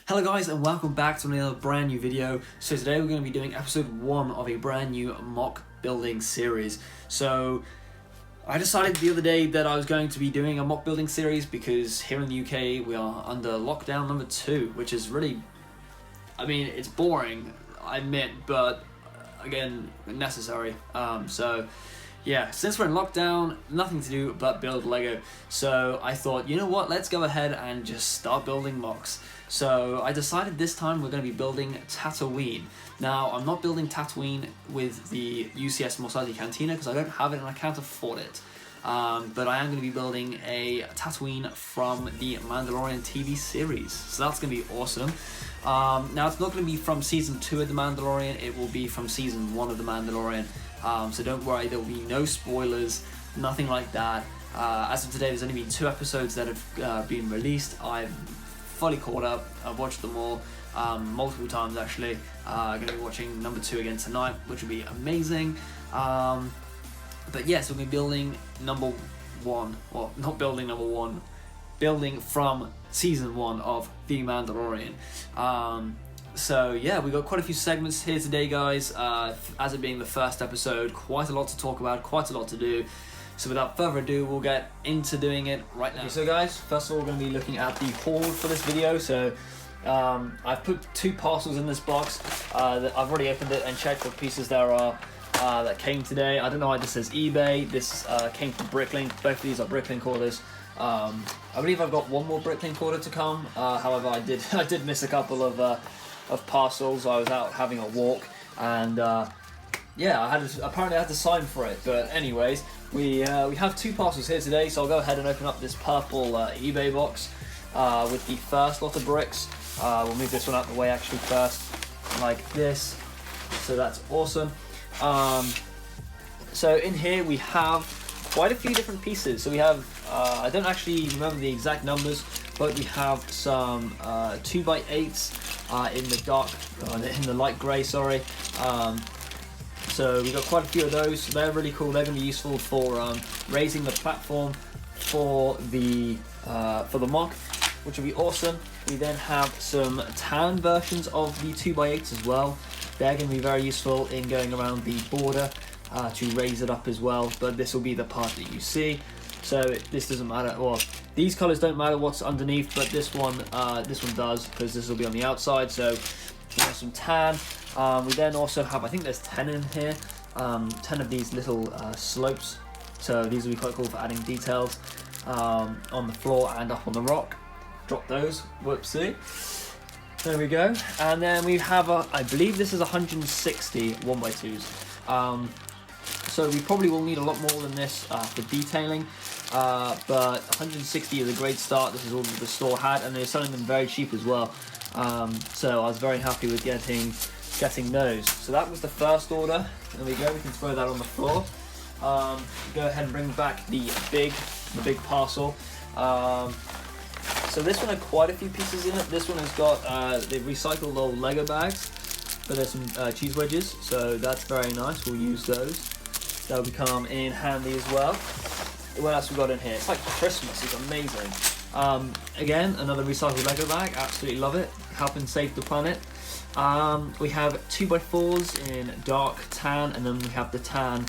Hello guys and welcome back to another brand new video. So today we're going to be doing episode 1 of a brand new mock building series. So I decided the other day that I was going to be doing a mock building series because here in the UK we are under lockdown number 2, which is really, it's boring, I admit, but again, necessary. So yeah, since we're in lockdown, nothing to do but build Lego. So I thought, you know what, let's go ahead and just start building mocks. So I decided this time we're going to be building Tatooine. Now, I'm not building Tatooine with the UCS Mos Eisley Cantina because I don't have it and I can't afford it. But I am going to be building a Tatooine from the Mandalorian TV series. So that's going to be awesome. Now, it's not going to be from Season 2 of The Mandalorian, it will be from Season 1 of The Mandalorian. So don't worry, there will be no spoilers, nothing like that. As of today, there's only been 2 episodes that have been released. I've fully caught up, I've watched them all multiple times actually. I'm going to be watching number 2 again tonight, which will be amazing. But yes, we'll be building number 1, well, not building number 1, building from Season 1 of The Mandalorian. So yeah, we got quite a few segments here today, guys. As it being the first episode, quite a lot to talk about, quite a lot to do. So without further ado, we'll get into doing it right now. Okay, so guys, first of all, we're going to be looking at the haul for this video. So I've put 2 parcels in this box. I've already opened it and checked what pieces there are that came today. I don't know why this says eBay. This came from Bricklink. Both of these are Bricklink orders. I believe I've got one more Bricklink order to come. However, I did miss a couple of parcels. I was out having a walk and yeah, apparently I had to sign for it. But anyways, we have 2 parcels here today, so I'll go ahead and open up this purple eBay box with the first lot of bricks. We'll move this one out of the way actually first, like this. So that's awesome. So in here we have quite a few different pieces. So we have, I don't actually remember the exact numbers, but we have some 2x8s in the dark, in the light grey, sorry. So we got quite a few of those. They're really cool. They're going to be useful for raising the platform for the mock, which will be awesome. We then have some tan versions of the 2x8s as well. They're going to be very useful in going around the border to raise it up as well. But this will be the part that you see. So this doesn't matter. Well, these colors don't matter what's underneath, but this one does, because this will be on the outside. So we have some tan. We then also have, I think there's 10 in here, 10 of these little slopes. So these will be quite cool for adding details on the floor and up on the rock. Drop those, whoopsie. There we go. And then we have, I believe this is 160 1x2s. So we probably will need a lot more than this for detailing, but 160 is a great start. This is all that the store had, and they're selling them very cheap as well. So I was very happy with getting those. So that was the first order. There we go. We can throw that on the floor. Go ahead and bring back the big parcel. So this one had quite a few pieces in it. This one has got the recycled old Lego bags, but there's some cheese wedges, so that's very nice. We'll use those. That'll become in handy as well. What else we got in here? It's like Christmas. It's amazing. Again, another recycled Lego bag. Absolutely love it. Helping save the planet. We have 2x4s in dark tan, and then we have the tan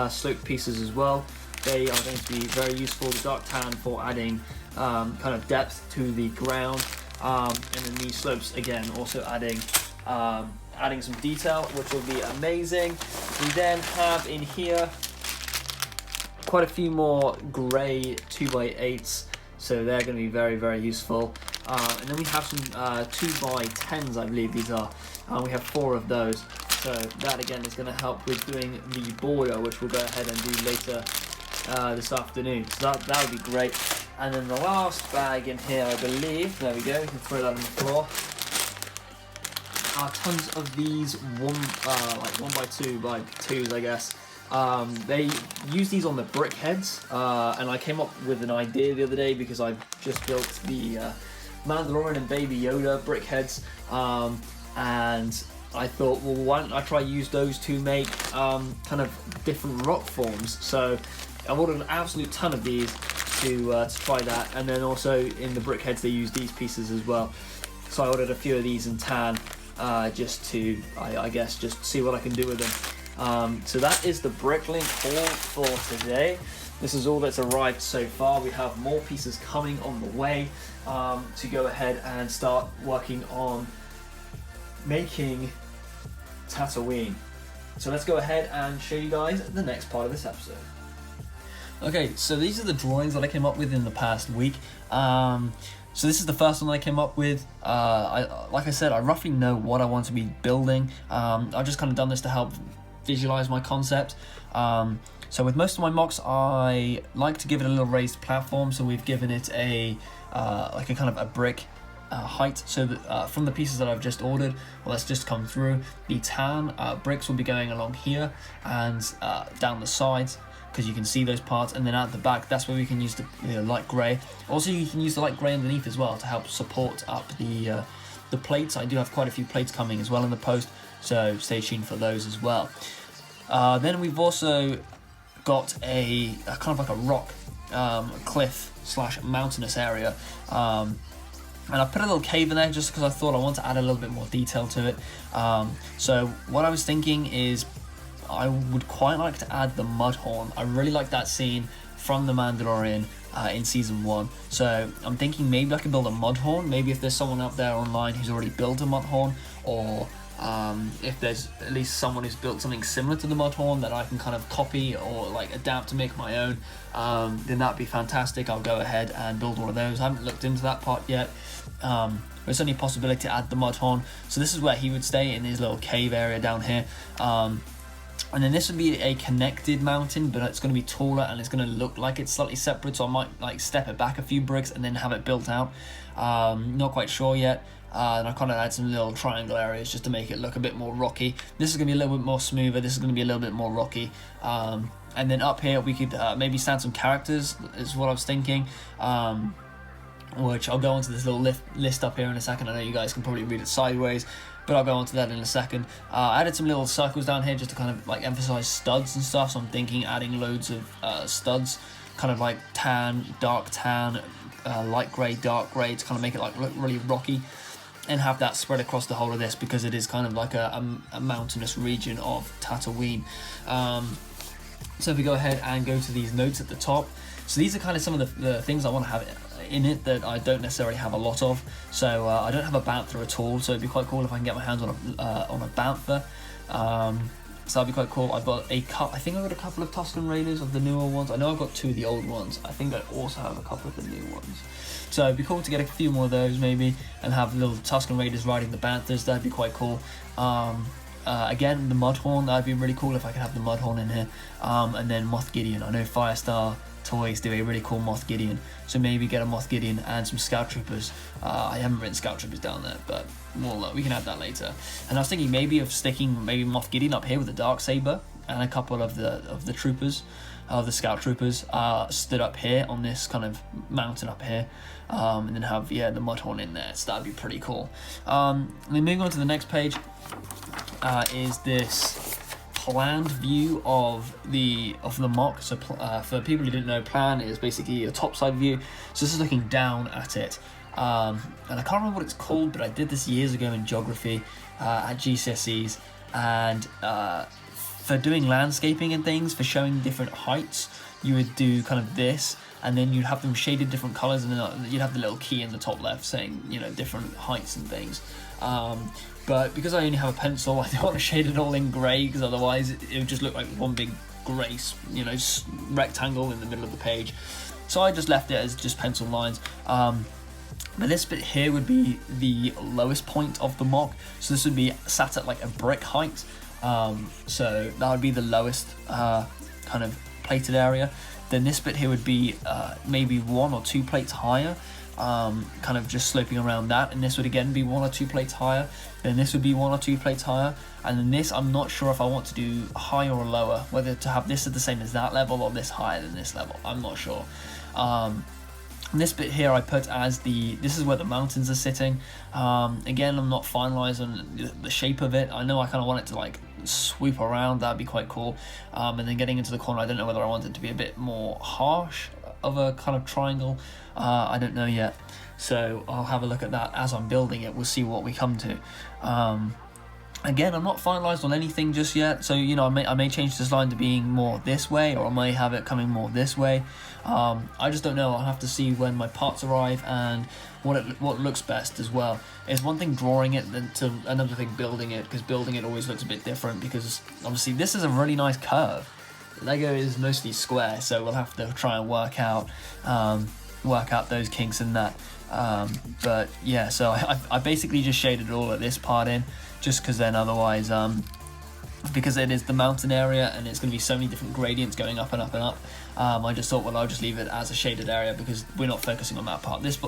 sloped pieces as well. They are going to be very useful. The dark tan for adding kind of depth to the ground, and then these slopes again also adding some detail, which will be amazing. We then have in here quite a few more grey 2x8s, so they're going to be very, very useful. And then we have some 2x10s, I believe these are. We have 4 of those, so that again is going to help with doing the border, which we'll go ahead and do later this afternoon. So that would be great. And then the last bag in here, I believe, there we go, we can throw that on the floor. Tons of these like 1x2x2s, I guess. They use these on the brick heads, and I came up with an idea the other day because I just built the Mandalorian and Baby Yoda brick heads, and I thought, well, why don't I try use those to make kind of different rock forms. So I ordered an absolute ton of these to try that, and then also in the brick heads they use these pieces as well. So I ordered a few of these in tan, just to, I guess, just see what I can do with them. So that is the Bricklink haul for today. This is all that's arrived so far. We have more pieces coming on the way to go ahead and start working on making Tatooine. So let's go ahead and show you guys the next part of this episode. Okay, so these are the drawings that I came up with in the past week. So this is the first one I came up with. Like I said, I roughly know what I want to be building. I've just kind of done this to help visualize my concept. So with most of my mocks, I like to give it a little raised platform. So we've given it a like a kind of a brick height. So that, from the pieces that I've just ordered, well, that's just come through. The tan bricks will be going along here and down the sides, because you can see those parts, and then at the back, that's where we can use the light grey. Also, you can use the light grey underneath as well to help support up the plates. I do have quite a few plates coming as well in the post, so stay tuned for those as well. Then we've also got a kind of like a rock cliff / mountainous area, and I put a little cave in there just because I thought I want to add a little bit more detail to it. So what I was thinking is I would quite like to add the Mudhorn. I really like that scene from The Mandalorian in season 1. So I'm thinking maybe I can build a Mudhorn. Maybe if there's someone out there online who's already built a Mudhorn, or if there's at least someone who's built something similar to the Mudhorn that I can kind of copy or like adapt to make my own, then that'd be fantastic. I'll go ahead and build one of those. I haven't looked into that part yet. There's only a possibility to add the Mudhorn. So this is where he would stay, in his little cave area down here. And then this would be a connected mountain, but it's going to be taller and it's going to look like it's slightly separate. So I might like step it back a few bricks and then have it built out. Not quite sure yet. And I kind of add some little triangle areas just to make it look a bit more rocky. This is going to be a little bit more smoother. This is going to be a little bit more rocky. And then up here we could maybe stand some characters, is what I was thinking. Which I'll go onto this little list up here in a second. I know you guys can probably read it sideways, but I'll go onto that in a second. I added some little circles down here just to kind of like emphasize studs and stuff. So I'm thinking adding loads of studs, kind of like tan, dark tan, light grey, dark grey, to kind of make it like look really rocky, and have that spread across the whole of this, because it is kind of like a mountainous region of Tatooine. So if we go ahead and go to these notes at the top, so these are kind of some of the things I want to have in it that I don't necessarily have a lot of. So I don't have a bantha at all, so it'd be quite cool if I can get my hands on a bantha. So that'd be quite cool. I've got I think I've got a couple of Tusken Raiders of the newer ones. I know I've got 2 of the old ones. I think I also have a couple of the new ones. So it'd be cool to get a few more of those maybe, and have little Tusken Raiders riding the banthas. That'd be quite cool. Again, the Mudhorn, that'd be really cool if I could have the Mudhorn in here. And then Moff Gideon. I know Firestar Toys do a really cool Moff Gideon, so maybe get a Moff Gideon and some Scout Troopers. I haven't written Scout Troopers down there, but we can add that later. And I was thinking maybe of sticking maybe Moff Gideon up here with a Darksaber, and a couple of the troopers, of the Scout Troopers, stood up here on this kind of mountain up here, and then have the Mudhorn in there. So that'd be pretty cool. And then moving on to the next page, is this planned view of the mock. So for people who didn't know, plan is basically a topside view. So this is looking down at it, and I can't remember what it's called, but I did this years ago in geography at GCSEs, and for doing landscaping and things, for showing different heights, you would do kind of this, and then you'd have them shaded different colors, and then you'd have the little key in the top left saying, you know, different heights and things. But because I only have a pencil, I don't want to shade it all in grey, because otherwise it would just look like one big grey, you know, rectangle in the middle of the page. So I just left it as just pencil lines. But this bit here would be the lowest point of the mock, so this would be sat at like a brick height. So that would be the lowest kind of plated area. Then this bit here would be maybe 1 or 2 plates higher, kind of just sloping around that, and this would again be 1 or 2 plates higher. Then this would be 1 or 2 plates higher, and then this, I'm not sure if I want to do higher or lower, whether to have this at the same as that level or this higher than this level. I'm not sure. And this bit here I put as this is where the mountains are sitting. Again, I'm not finalised on the shape of it. I know I kind of want it to like swoop around, that'd be quite cool. And then getting into the corner, I don't know whether I want it to be a bit more harsh of a kind of triangle. I don't know yet, so I'll have a look at that as I'm building it. We'll see what we come to. Again, I'm not finalised on anything just yet, so you know, I may change this line to being more this way, or I may have it coming more this way. I just don't know. I'll have to see when my parts arrive and what looks best as well. It's one thing drawing it, then to another thing building it, because building it always looks a bit different, because obviously this is a really nice curve. Lego is mostly square, so we'll have to try and work out those kinks in that. But yeah, so I basically just shaded all of this part in, just because then otherwise, because it is the mountain area and it's going to be so many different gradients going up and up and up, I just thought, well, I'll just leave it as a shaded area because we're not focusing on that part. This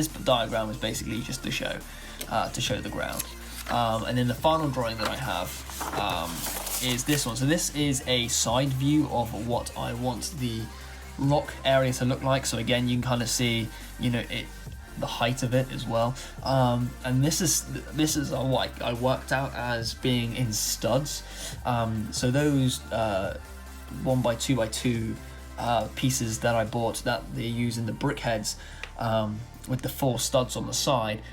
diagram is basically just to show the ground. And then the final drawing that I have is this one. So this is a side view of what I want the rock area to look like. So again, you can kind of see, you know, the height of it as well. And this is what I worked out as being in studs. So those 1x2x2 pieces that I bought that they use in the brick heads, with the 4 studs on the side,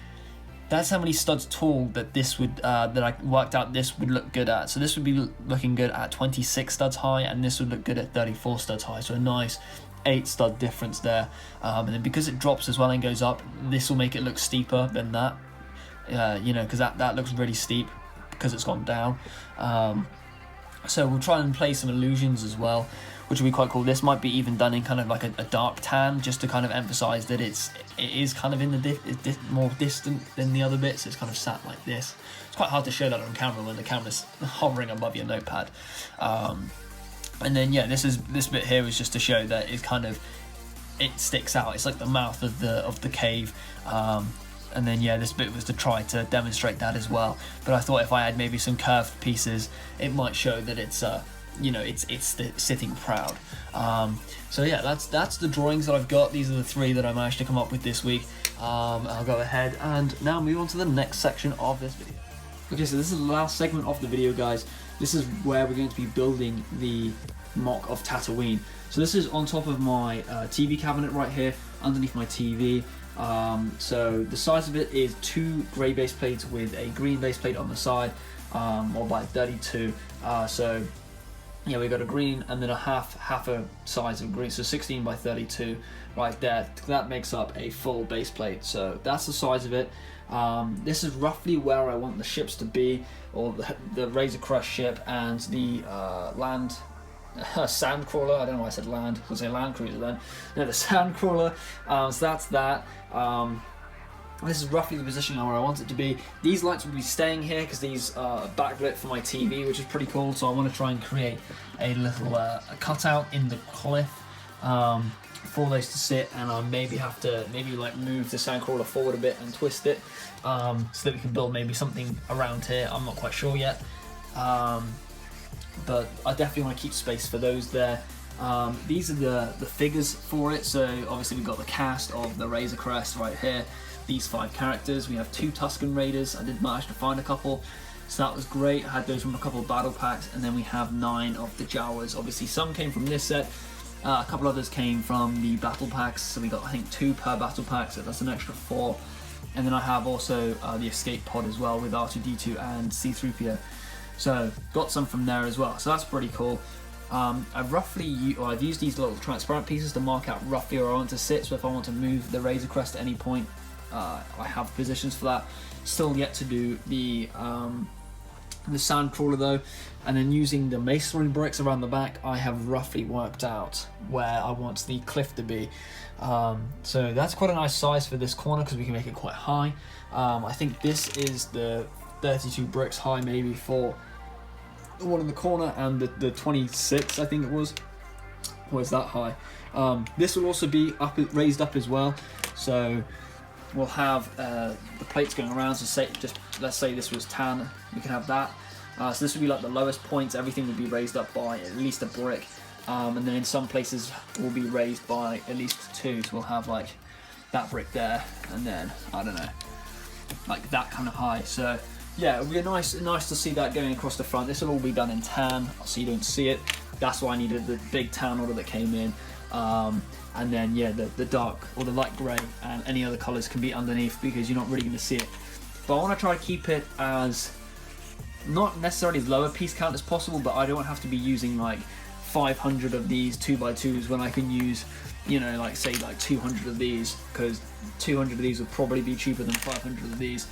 that's how many studs tall that this would that I worked out this would look good at. So this would be looking good at 26 studs high, and this would look good at 34 studs high. So a nice 8 stud difference there. And then because it drops as well and goes up, this will make it look steeper than that. You know, because that looks really steep because it's gone down. So we'll try and play some illusions as well, which will be quite cool. This might be even done in kind of like a dark tan, just to kind of emphasize that it is kind of in the more distant than the other bits. It's kind of sat like this. It's quite hard to show that on camera when the camera's hovering above your notepad. And then yeah, this bit here is just to show that it sticks out. It's like the mouth of the cave. And then yeah, this bit was to try to demonstrate that as well. But I thought if I had maybe some curved pieces, it might show that it's you know, it's sitting proud. So yeah, that's the drawings that I've got. These are the 3 that I managed to come up with this week. I'll go ahead and now move on to the next section of this video. Okay, so this is the last segment of the video, guys. This is where we're going to be building the mock of Tatooine. So this is on top of my TV cabinet right here, underneath my TV. So the size of it is 2 grey base plates with a green base plate on the side, or by 32. So yeah, we got a green and then a half a size of green, so 16 by 32 right there. That makes up a full base plate. So that's the size of it. This is roughly where I want the ships to be, or the Razor Crest ship and the land sand crawler. I don't know why I said land. I was going to say land cruiser then. No, the sand crawler. So that's that. This is roughly the position where I want it to be. These lights will be staying here because these are backlit for my TV, which is pretty cool. So I want to try and create a little a cutout in the cliff for those to sit, and I maybe have to like move the sandcrawler forward a bit and twist it so that we can build maybe something around here. I'm not quite sure yet, but I definitely want to keep space for those there. These are the figures for it. So obviously we've got the cast of the Razor Crest right here. These 5 characters. We have 2 Tusken Raiders. I did manage to find a couple, so that was great. I had those from a couple of battle packs, and then we have 9 of the Jawas. Obviously some came from this set, a couple others came from the battle packs, so we got I think 2 per battle pack, so that's an extra 4. And then I have also the escape pod as well with R2-D2 and C-3PO, so got some from there as well, so that's pretty cool. I've used these little transparent pieces to mark out roughly where I want to sit, so if I want to move the Razor Crest at any point, I have positions for that. Still yet to do the sand crawler though, and then using the masonry bricks around the back, I have roughly worked out where I want the cliff to be. So that's quite a nice size for this corner because we can make it quite high. I think this is the 32 bricks high maybe for the one in the corner, and the 26 I think it was that high. This will also be raised up as well, so we'll have the plates going around. So let's say this was tan, we can have that. So this would be like the lowest points. Everything would be raised up by at least a brick, and then in some places will be raised by at least 2. So we'll have like that brick there, and then I don't know, like that kind of high. So yeah, it would be nice to see that going across the front. This will all be done in tan, so you don't see it. That's why I needed the big tan order that came in. And then yeah, the dark or the light grey and any other colours can be underneath because you're not really going to see it. But I want to try to keep it as not necessarily as low a piece count as possible, but I don't have to be using like 500 of these 2x2s when I can use, you know, like say like 200 of these, because 200 of these would probably be cheaper than 500 of these.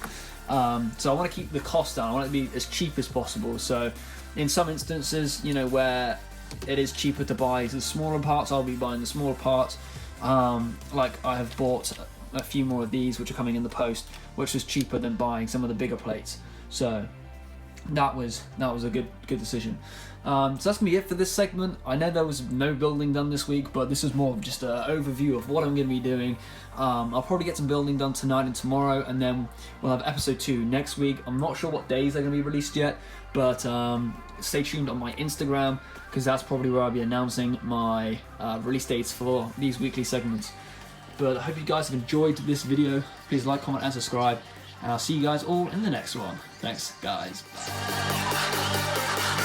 So I want to keep the cost down. I want it to be as cheap as possible. So in some instances, you know, where it is cheaper to buy the smaller parts, I'll be buying the smaller parts. Like I have bought a few more of these which are coming in the post, which was cheaper than buying some of the bigger plates. So that was a good decision. So that's gonna be it for this segment. I know there was no building done this week, but this is more of just an overview of what I'm gonna be doing. I'll probably get some building done tonight and tomorrow, and then we'll have episode 2 next week. I'm not sure what days they're gonna be released yet, but stay tuned on my Instagram, because that's probably where I'll be announcing my release dates for these weekly segments. But I hope you guys have enjoyed this video. Please like, comment and subscribe, and I'll see you guys all in the next one. Thanks guys. Bye.